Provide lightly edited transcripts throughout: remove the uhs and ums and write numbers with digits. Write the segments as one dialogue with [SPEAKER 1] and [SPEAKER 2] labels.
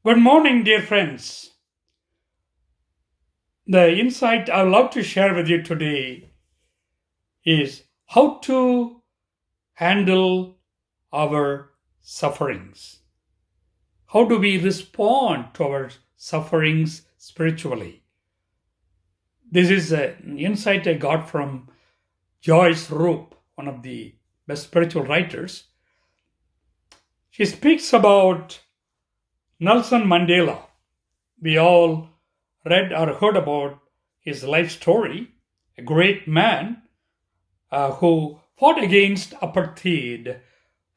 [SPEAKER 1] Good morning, dear friends. The insight I would love to share with you today is how to handle our sufferings. How do we respond to our sufferings spiritually? This is an insight I got from Joyce Roop, one of the best spiritual writers. She speaks about Nelson Mandela. We all read or heard about his life story, a great man who fought against apartheid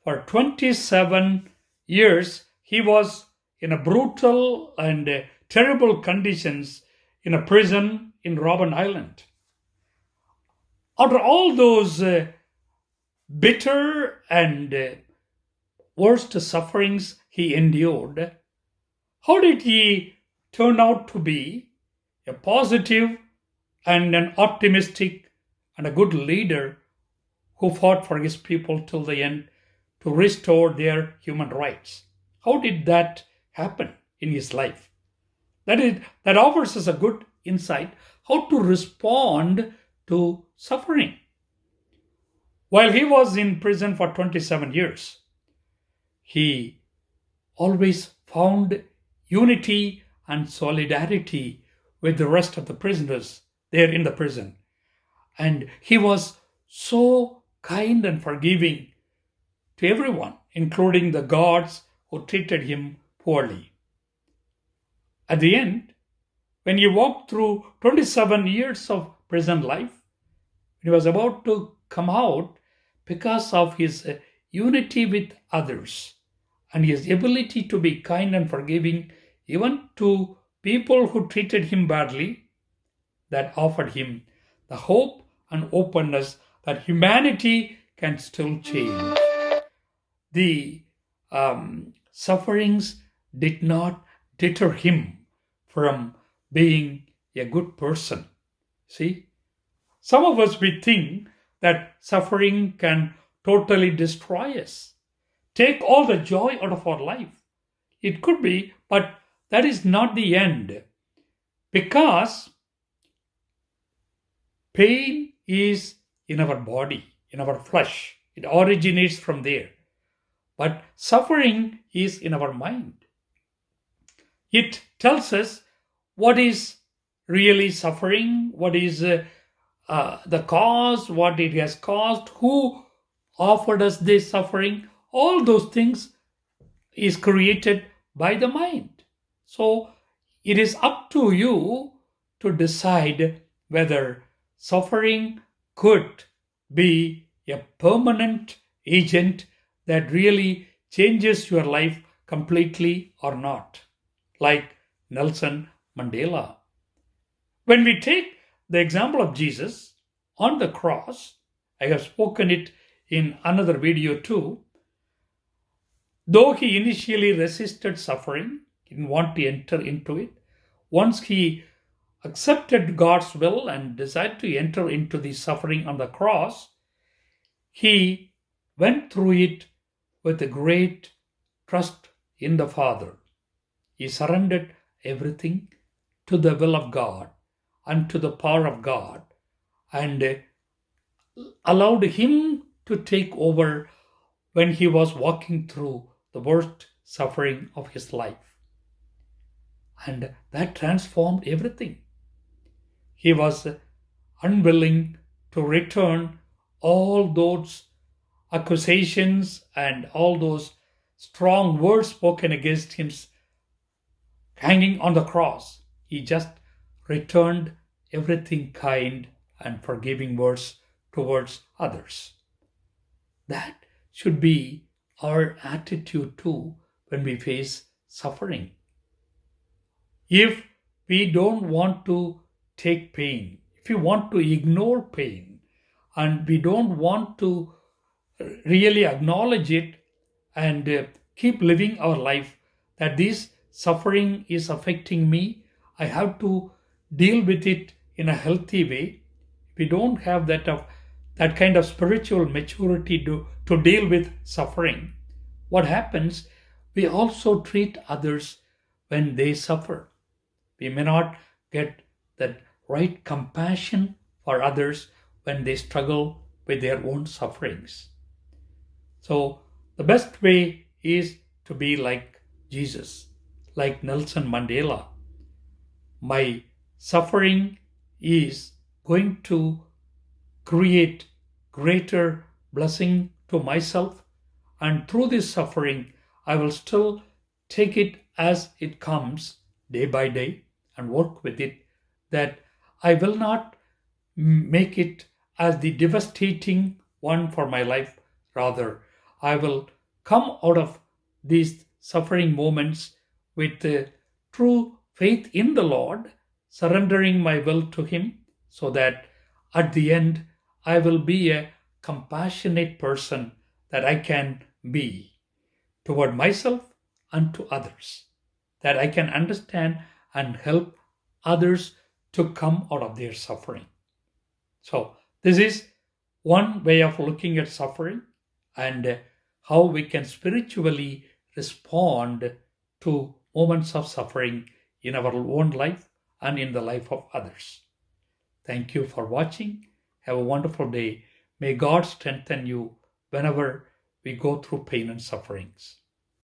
[SPEAKER 1] for 27 years. He was in a brutal and terrible conditions in a prison in Robben Island. After all those bitter and worst sufferings he endured, how did he turn out to be a positive and an optimistic and a good leader who fought for his people till the end to restore their human rights? How did that happen in his life? That offers us a good insight how to respond to suffering. While he was in prison for 27 years, he always found unity and solidarity with the rest of the prisoners there in the prison. And he was so kind and forgiving to everyone, including the guards who treated him poorly. At the end, when he walked through 27 years of prison life, he was about to come out because of his unity with others and his ability to be kind and forgiving even to people who treated him badly. That offered him the hope and openness that humanity can still change. The sufferings did not deter him from being a good person. See, some of us we think that suffering can totally destroy us, take all the joy out of our life. It could be, but that is not the end, because pain is in our body, in our flesh. It originates from there. But suffering is in our mind. It tells us what is really suffering, what is the cause, what it has caused, who offered us this suffering. All those things is created by the mind. So it is up to you to decide whether suffering could be a permanent agent that really changes your life completely or not, like Nelson Mandela. When we take the example of Jesus on the cross, I have spoken it in another video too. Though he initially resisted suffering, he didn't want to enter into it, once he accepted God's will and decided to enter into the suffering on the cross, he went through it with a great trust in the Father. He surrendered everything to the will of God and to the power of God and allowed Him to take over when he was walking through the worst suffering of his life. And that transformed everything. He was unwilling to return all those accusations and all those strong words spoken against him hanging on the cross. He just returned everything kind and forgiving words towards others. That should be our attitude too when we face suffering. If we don't want to take pain, if we want to ignore pain, and we don't want to really acknowledge it and keep living our life that this suffering is affecting me, I have to deal with it in a healthy way. We don't have that kind of spiritual maturity to deal with suffering. What happens? We also treat others when they suffer. We may not get that right compassion for others when they struggle with their own sufferings. So, the best way is to be like Jesus, like Nelson Mandela. My suffering is going to create greater blessing to myself, and through this suffering I will still take it as it comes day by day and work with it, that I will not make it as the devastating one for my life. Rather, I will come out of these suffering moments with true faith in the Lord, surrendering my will to Him, so that at the end I will be a compassionate person that I can be toward myself and to others, that I can understand and help others to come out of their suffering. So, this is one way of looking at suffering, and how we can spiritually respond to moments of suffering in our own life and in the life of others. Thank you for watching. Have a wonderful day. May God strengthen you whenever we go through pain and sufferings.